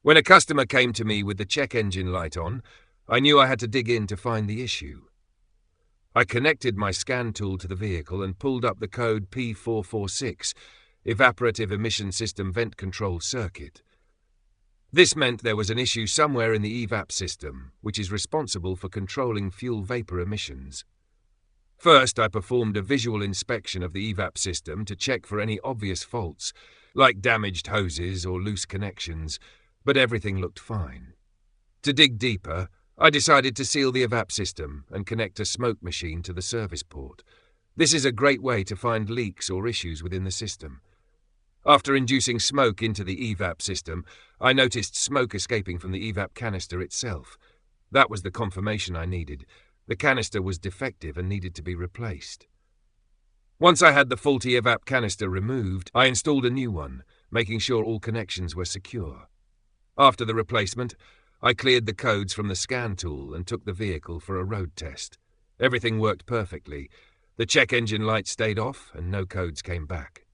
When a customer came to me with the check engine light on, I knew I had to dig in to find the issue. I connected my scan tool to the vehicle and pulled up the code P0446, Evaporative Emission System Vent Control Circuit. This meant there was an issue somewhere in the EVAP system, which is responsible for controlling fuel vapor emissions. First, I performed a visual inspection of the EVAP system to check for any obvious faults, like damaged hoses or loose connections, but everything looked fine. To dig deeper, I decided to seal the EVAP system and connect a smoke machine to the service port. This is a great way to find leaks or issues within the system. After inducing smoke into the EVAP system, I noticed smoke escaping from the EVAP canister itself. That was the confirmation I needed. The canister was defective and needed to be replaced. Once I had the faulty EVAP canister removed, I installed a new one, making sure all connections were secure. After the replacement, I cleared the codes from the scan tool and took the vehicle for a road test. Everything worked perfectly. The check engine light stayed off and no codes came back.